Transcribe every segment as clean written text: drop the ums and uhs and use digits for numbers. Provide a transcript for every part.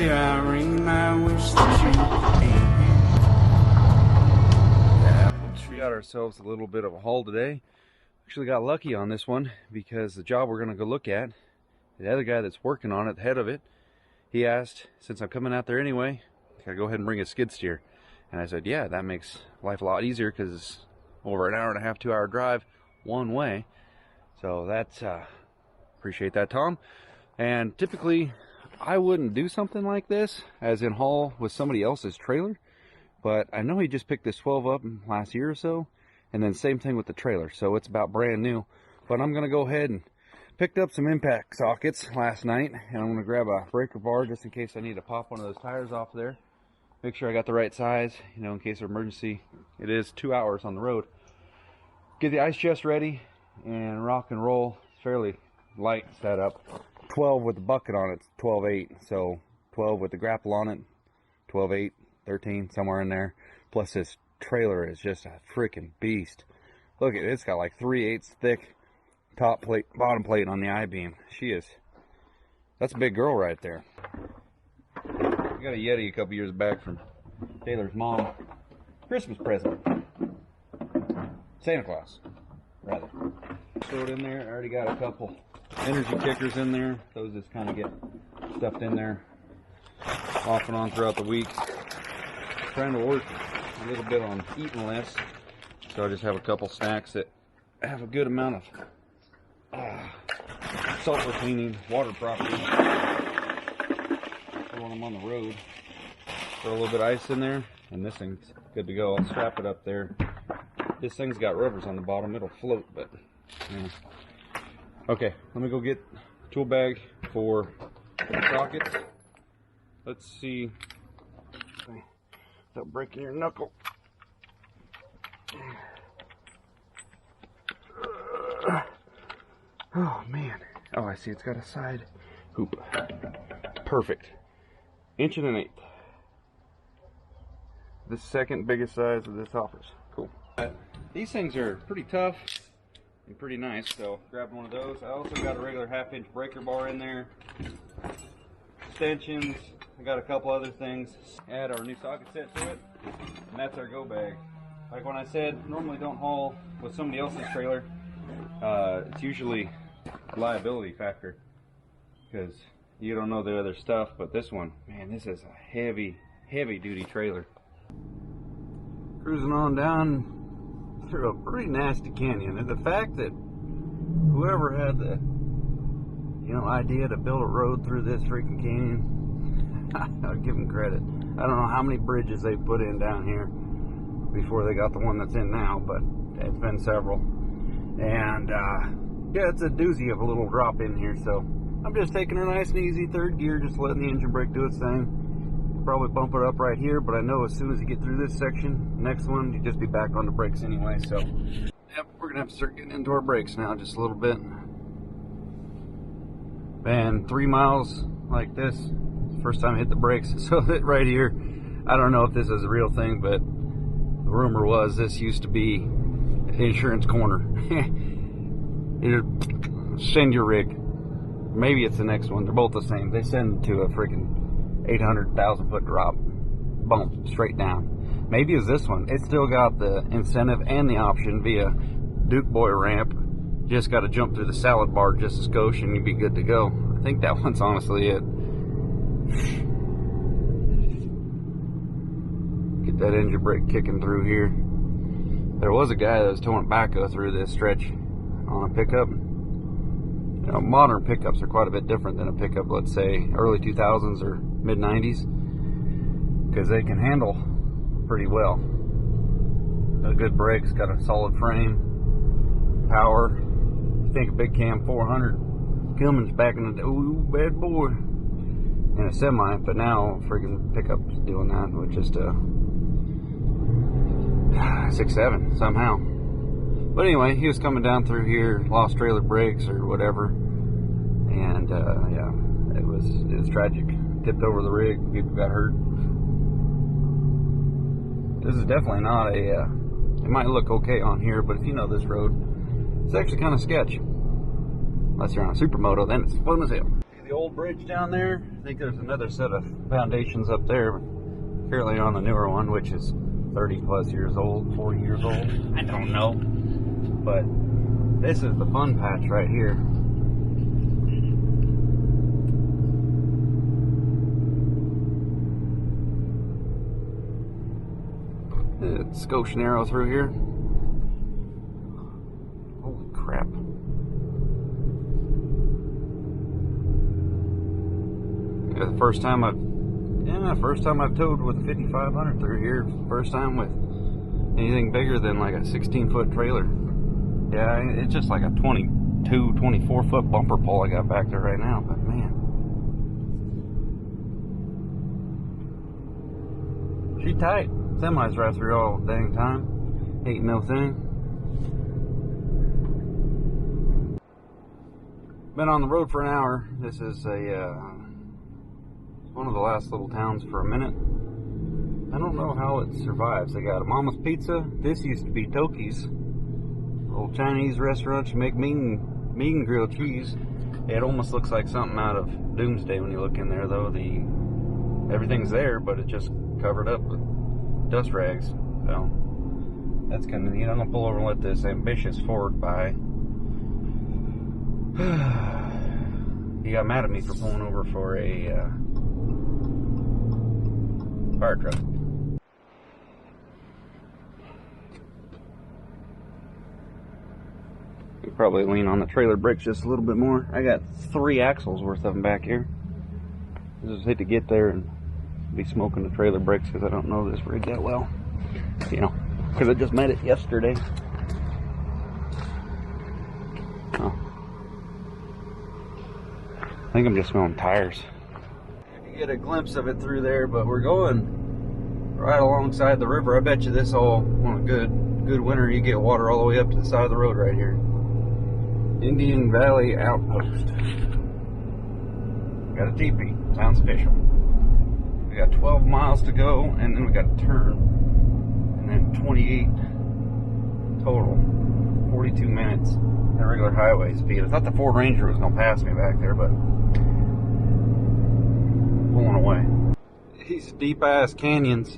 Still I ring my wish that you We got ourselves a little bit of a haul today. Actually got lucky on this one because the job we're going to go look at, the other guy that's working on it, the head of it, he asked, since I'm coming out there anyway, can I go ahead and bring a skid steer? And I said, yeah, that makes life a lot easier because it's over an hour and a half, 2 hour drive one way. So that's, appreciate that, Tom. And typically I wouldn't do something like this, as in haul with somebody else's trailer. But I know he just picked this 12 up last year or so. And then same thing with the trailer. So it's about brand new. But I'm going to go ahead and picked up some impact sockets last night. And I'm going to grab a breaker bar just in case I need to pop one of those tires off there. Make sure I got the right size, you know, in case of emergency. It is 2 hours on the road. Get the ice chest ready and rock and roll. It's fairly light setup. 12 with the bucket on it, 12.8. So 12 with the grapple on it, 12.8, 13, somewhere in there. Plus this trailer is just a freaking beast. Look at it, it's got like 3/8 thick top plate, bottom plate on the I-beam. That's a big girl right there. I got a Yeti a couple years back from Taylor's mom. Christmas present. Santa Claus, rather. Throw it in there. I already got a couple energy kickers in there. Those just kind of get stuffed in there off and on throughout the week. Trying to work a little bit on eating less. So I just have a couple snacks that have a good amount of sulfur cleaning, water properties. When I'm on the road, throw a little bit of ice in there, and this thing's good to go. I'll strap it up there. This thing's got rubbers on the bottom, it'll float, but yeah. Okay, let me go get a tool bag for sockets. Let's see. Without breaking your knuckle. Oh man. Oh, I see it's got a side hoop. Perfect. 1 1/8. The second biggest size of this offers. Cool. These things are pretty tough and pretty nice, so grab one of those. I also got a regular 1/2-inch breaker bar in there. Extensions. I got a couple other things. Add our new socket set to it, and that's our go bag. Like when I said, normally don't haul with somebody else's trailer. It's usually a liability factor because you don't know the other stuff, but this one, man, this is a heavy duty trailer. Cruising on down through a pretty nasty canyon, and the fact that whoever had the idea to build a road through this freaking canyon, I'll give them credit. I don't know how many bridges they put in down here before they got the one that's in now, but it's been several. And yeah, it's a doozy of a little drop in here, so I'm just taking her nice and easy, third gear, just letting the engine brake do its thing. Probably bump it up right here, but I know as soon as you get through this section, next one, you just be back on the brakes anyway. So yep, we're gonna have to start getting into our brakes now just a little bit. Man, 3 miles like this, first time I hit the brakes. So that right here, I don't know if this is a real thing, but the rumor was this used to be insurance corner. Send your rig. Maybe it's the next one. They're both the same. They send to a freaking 800,000 foot drop, bump straight down. Maybe it's this one. It's still got the incentive and the option via Duke Boy ramp. Just got to jump through the salad bar just a skosh and you'd be good to go. I think that one's honestly it. Get that engine brake kicking through here. There was a guy that was towing backhoe through this stretch on a pickup. You know, modern pickups are quite a bit different than a pickup, let's say early 2000s or mid 90s, because they can handle pretty well. A good brake's got a solid frame, power. You think a big cam 400 Cummins back in the day, ooh, bad boy, and a semi, but now friggin' pickup's doing that with just a 6.7 somehow. But anyway, he was coming down through here, lost trailer brakes or whatever, and yeah, it was tragic. Tipped over the rig, people got hurt. This is definitely not a, it might look okay on here, but if you know this road, it's actually kind of sketch. Unless you're on a supermoto, then it's fun as hell. The the old bridge down there. I think there's another set of foundations up there, but apparently on the newer one, which is 30 plus years old, 40 years old. I don't know. But this is the fun patch right here. Scotian arrow through here. Holy crap. Yeah, the first time I've towed with a 5500 through here. First time with anything bigger than like a 16-foot trailer. Yeah, it's just like a 22, 24-foot bumper pole I got back there right now, but man. She tight. Semis right through all the dang time. Ain't no thing. Been on the road for an hour. This is one of the last little towns for a minute. I don't know how it survives. They got a Mama's Pizza. This used to be Toki's, old Chinese restaurant. You make mean grilled cheese. It almost looks like something out of Doomsday when you look in there, though. Everything's there, but it's just covered up with dust rags. So that's kind of neat. I'm gonna pull over and let this ambitious Ford by. He got mad at me for pulling over for a fire truck. Could probably lean on the trailer brakes just a little bit more. I got 3 axles worth of them back here. I just hate to get there and be smoking the trailer brakes because I don't know this rig that well. You know, because I just met it yesterday. Oh. I think I'm just smelling tires. You get a glimpse of it through there, but we're going right alongside the river. I bet you this all on a good winter you get water all the way up to the side of the road right here. Indian Valley Outpost. Got a teepee. Sounds official. We got 12 miles to go, and then we got to turn, and then 28 total. 42 minutes at regular highway speed. I thought the Ford Ranger was going to pass me back there, but pulling away. These deep ass canyons.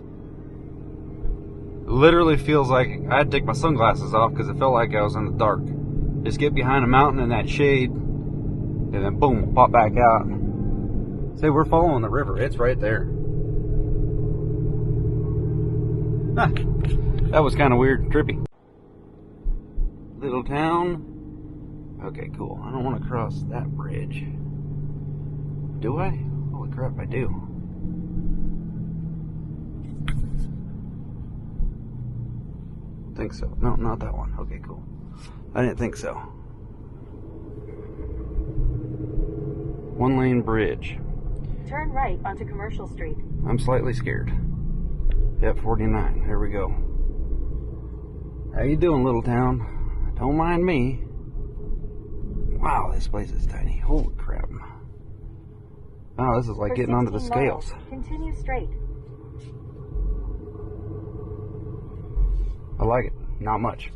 Literally feels like I had to take my sunglasses off because it felt like I was in the dark. Just get behind a mountain in that shade, and then boom, pop back out. Say we're following the river. It's right there. Huh. That was kind of weird, trippy. Little town. Okay, cool. I don't want to cross that bridge. Do I? Holy crap, I do. Think so. No, not that one. Okay, cool. I didn't think so. 1-lane bridge. Turn right onto Commercial Street. I'm slightly scared. Yep, 49. Here we go. How you doing, little town? Don't mind me. Wow, this place is tiny. Holy crap. Oh, this is like getting onto the scales. Continue straight. I like it. Not much.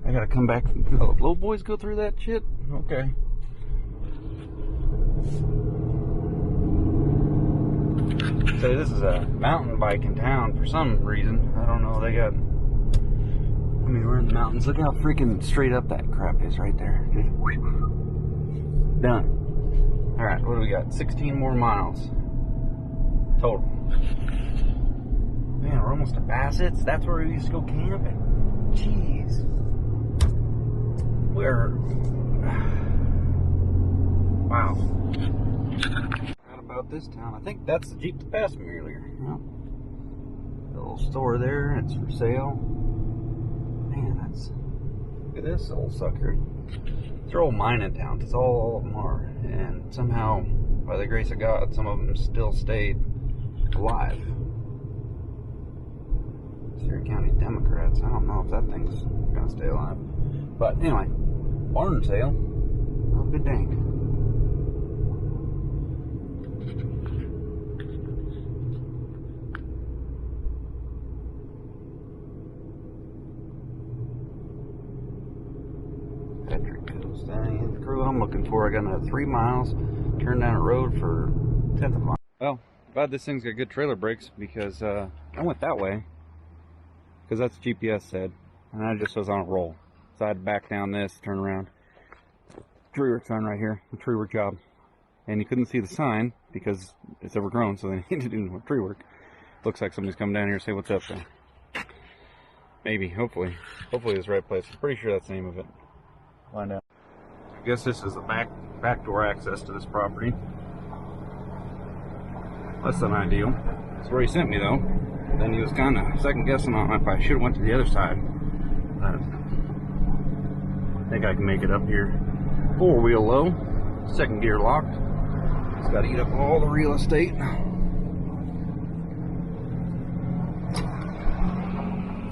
I gotta come back. Oh, low boys go through that shit? Okay. So this is a mountain bike in town for some reason. I don't know. They got. I mean, we're in the mountains. Look how freaking straight up that crap is right there. Just done. All right, what do we got? 16 more miles total. Man, we're almost to Bassett's. That's where we used to go camping. Jeez. Wow. Forgot about this town. I think that's the Jeep that passed me earlier. Yeah. The little store there, it's for sale. Man, that's. Look at this old sucker. They're all mining towns. It's all of them are. And somehow, by the grace of God, some of them still stayed alive. Surrey County Democrats. I don't know if that thing's gonna stay alive. But anyway, barn sale. Oh, good dang. That's the crew I'm looking for. I got another 3 miles, turn down a road for 1/10 of a mile. Well, glad this thing's got good trailer brakes because I went that way because that's what GPS said, and I just was on a roll. So I had to back down this, turn around. Tree work sign right here, the tree work job. And you couldn't see the sign because it's overgrown, so they need to do more tree work. Looks like somebody's coming down here to say what's up there. Maybe, hopefully. Hopefully it's the right place. I'm pretty sure that's the name of it. Find out. I guess this is the back door access to this property. Less than ideal. That's where he sent me though. Then he was kind of second guessing on if I should have went to the other side. But I think I can make it up here. 4-wheel low, second gear locked. It's got to eat up all the real estate.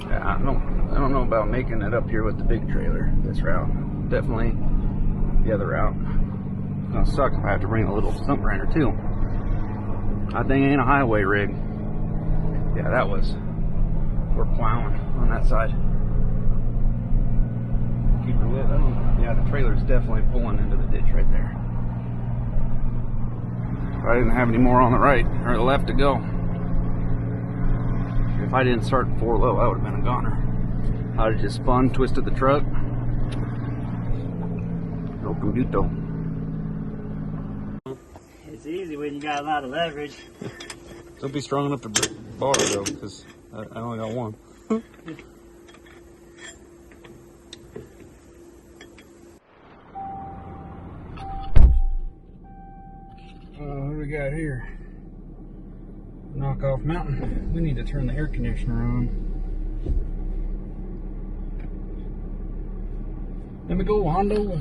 Yeah, I don't know about making it up here with the big trailer. This route, definitely the other route. It's gonna suck if I have to bring a little stump grinder too. That thing ain't a highway rig. Yeah, that was. We're plowing on that side. Keep her lit. Yeah, the trailer's definitely pulling into the ditch right there. I didn't have any more on the right or the left to go. If I didn't start 4 low, I would have been a goner. I would have just spun, twisted the truck. No computo. It's easy when you got a lot of leverage. Don't be strong enough to bar though, because I only got one. What do we got here? Knockoff mountain. We need to turn the air conditioner on. Let me go, Hondo.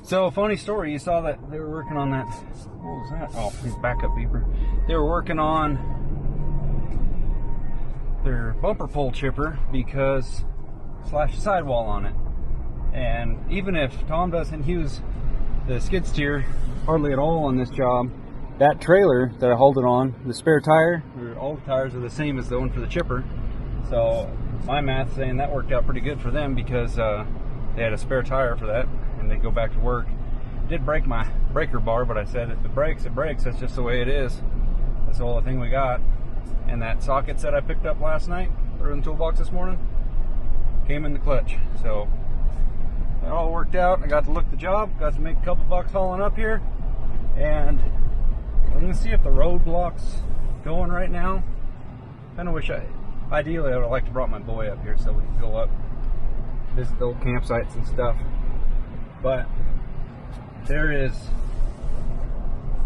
So, funny story, you saw that they were working on that. What was that? Oh, his backup beeper. They were working on their bumper pole chipper because slash sidewall on it. And even if Tom doesn't use the skid steer hardly at all on this job, that trailer that I hold it on, the spare tire, all the tires are the same as the one for the chipper. So my math saying that worked out pretty good for them because they had a spare tire for that and they go back to work. Did break my breaker bar, but I said if it breaks, it breaks. That's just the way it is. That's the only thing we got. And that socket set I picked up last night, put in the toolbox this morning, came in the clutch. So it all worked out. I got to look the job, got to make a couple bucks hauling up here, and I'm gonna see if the roadblock's going right now. Kind of wish ideally I would have liked to brought my boy up here so we could go up, visit the old campsites and stuff. But there is,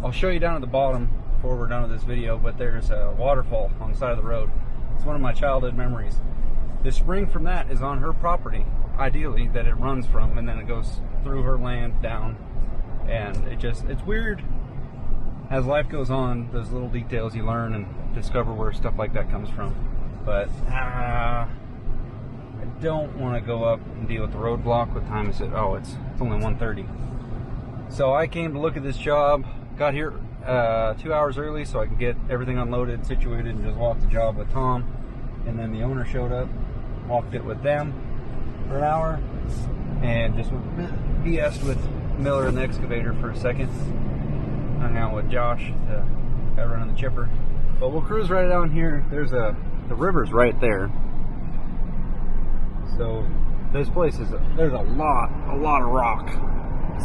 I'll show you down at the bottom before we're done with this video, but there's a waterfall on the side of the road. It's one of my childhood memories. The spring from that is on her property, ideally, that it runs from, and then it goes through her land down, and it's weird as life goes on, those little details you learn and discover where stuff like that comes from. But I don't want to go up and deal with the roadblock. What time is it? Oh, it's only 1:30. So I came to look at this job, got here 2 hours early so I could get everything unloaded, situated, and just walk the job with Tom. And then the owner showed up, walked it with them for an hour, and just BS'd with Miller and the excavator for a second. Hung out with Josh, the guy running the chipper. But we'll cruise right down here. There's the river's right there. So this place is there's a lot of rock.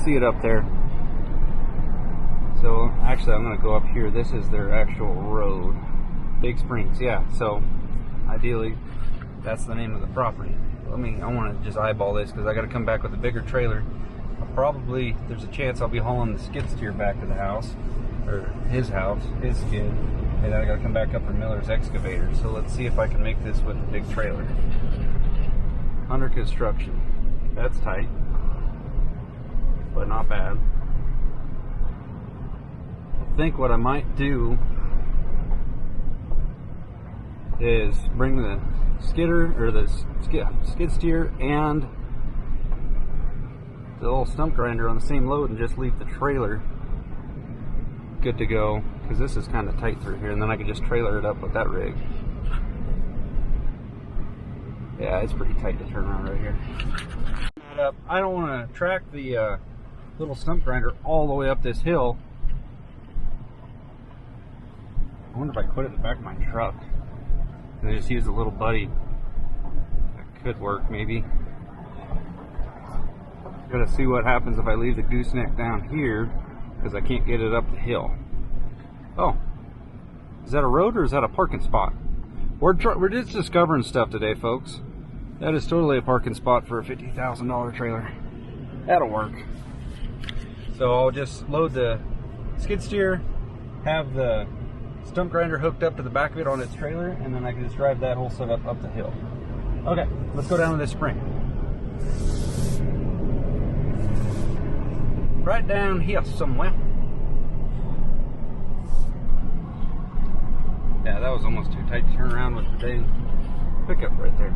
See it up there. So actually I'm gonna go up here. This is their actual road. Big Springs, yeah. So ideally that's the name of the property. I want to just eyeball this because I got to come back with a bigger trailer. There's a chance I'll be hauling the skid steer back to the house, or his house, his skid, and then I got to come back up for Miller's excavator. So let's see if I can make this with a big trailer. Under construction. That's tight, but not bad. I think what I might do is bring the skidder or the skid steer and the little stump grinder on the same load and just leave the trailer good to go, because this is kind of tight through here, and then I could just trailer it up with that rig. Yeah, it's pretty tight to turn around right here. I don't want to track the little stump grinder all the way up this hill. I wonder if I put it in the back of my truck. I just use a little buddy. That could work, maybe. Gotta see what happens if I leave the gooseneck down here, because I can't get it up the hill. Oh, is that a road or is that a parking spot? We're just discovering stuff today, folks. That is totally a parking spot for a $50,000 trailer. That'll work. So I'll just load the skid steer, have the stump grinder hooked up to the back of it on its trailer, and then I can just drive that whole setup up the hill. Okay, let's go down to this spring. Right down here somewhere. Yeah, that was almost too tight to turn around with the dang pickup right there.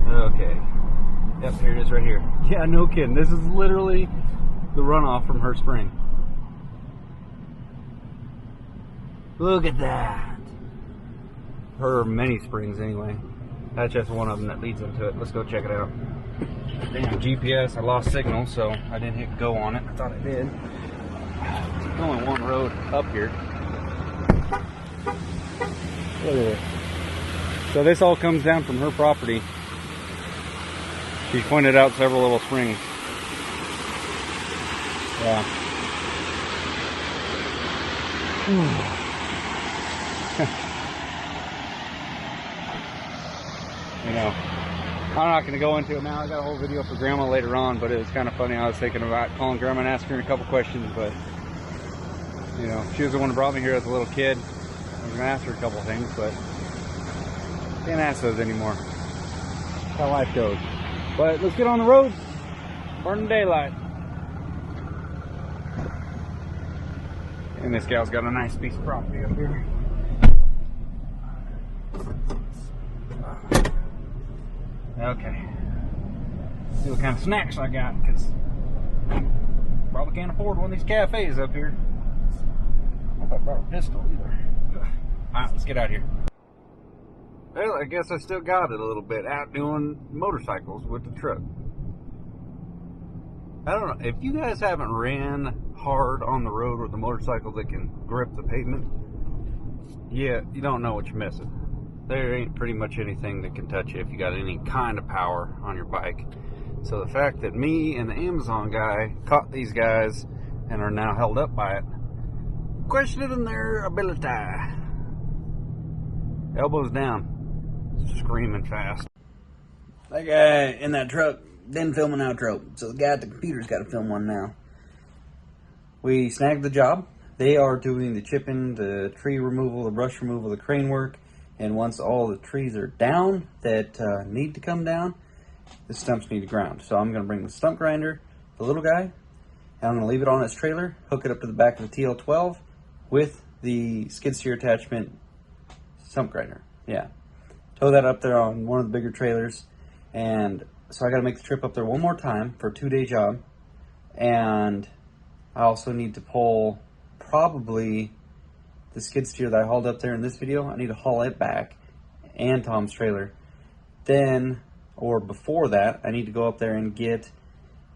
Okay. Yep, here it is right here. Yeah, no kidding. This is literally the runoff from her spring. Look at that. Her many springs anyway. That's just one of them that leads into it. Let's go check it out. Damn GPS, I lost signal, so I didn't hit go on it. I thought I did. There's only one road up here. Look at this. So this all comes down from her property. She pointed out several little springs. Yeah. You know, I'm not going to go into it now. I got a whole video for Grandma later on, but it was kind of funny. I was thinking about calling Grandma and asking her a couple questions, but you know, she was the one who brought me here as a little kid. I was going to ask her a couple things, but can't ask those anymore. That's how life goes. But let's get on the road. Burning daylight. And this gal's got a nice piece of property up here. Okay. See what kind of snacks I got, because probably can't afford one of these cafes up here. I don't know if I brought a pistol either. Alright, let's get out of here. Well, I guess I still got it a little bit out doing motorcycles with the truck. I don't know, if you guys haven't ran hard on the road with a motorcycle that can grip the pavement, yeah, you don't know what you're missing. There ain't pretty much anything that can touch you if you got any kind of power on your bike. So the fact that me and the Amazon guy caught these guys and are now held up by it, questioning their ability. Elbows down. Screaming fast. That guy in that truck didn't film an outro, so the guy at the computer's got to film one now. We snagged the job. They are doing the chipping, the tree removal, the brush removal, the crane work, and once all the trees are down that need to come down, the stumps need to ground. So I'm going to bring the stump grinder, the little guy, and I'm going to leave it on its trailer, hook it up to the back of the TL12 with the skid steer attachment stump grinder. Yeah. Tow that up there on one of the bigger trailers, and so I got to make the trip up there one more time for a 2-day job, and I also need to pull probably the skid steer that I hauled up there in this video. I need to haul it back, and Tom's trailer. Then, or before that, I need to go up there and get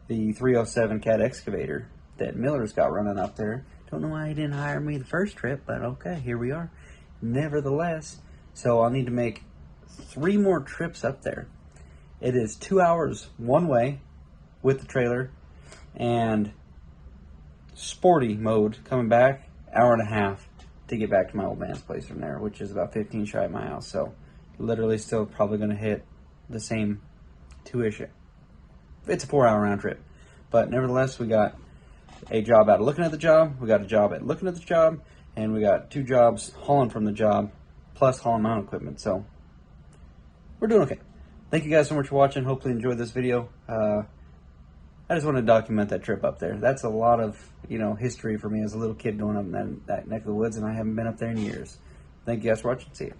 the 307 cat excavator that Miller's got running up there. Don't know why he didn't hire me the first trip, but okay, here we are. Nevertheless, so I'll need to make 3 more trips up there. It is 2 hours one way with the trailer, and sporty mode coming back, 1.5 hours to get back to my old man's place from there, which is about 15 shy of my house. So literally still probably going to hit the same 2-ish. It's a 4-hour round trip, but nevertheless, we got a job out of looking at the job, we got a job at looking at the job, and we got 2 jobs hauling from the job plus hauling my own equipment. So we're doing okay. Thank you guys so much for watching. Hopefully you enjoyed this video. I just want to document that trip up there. That's a lot of, history for me as a little kid going up in that neck of the woods, and I haven't been up there in years. Thank you guys for watching. See ya.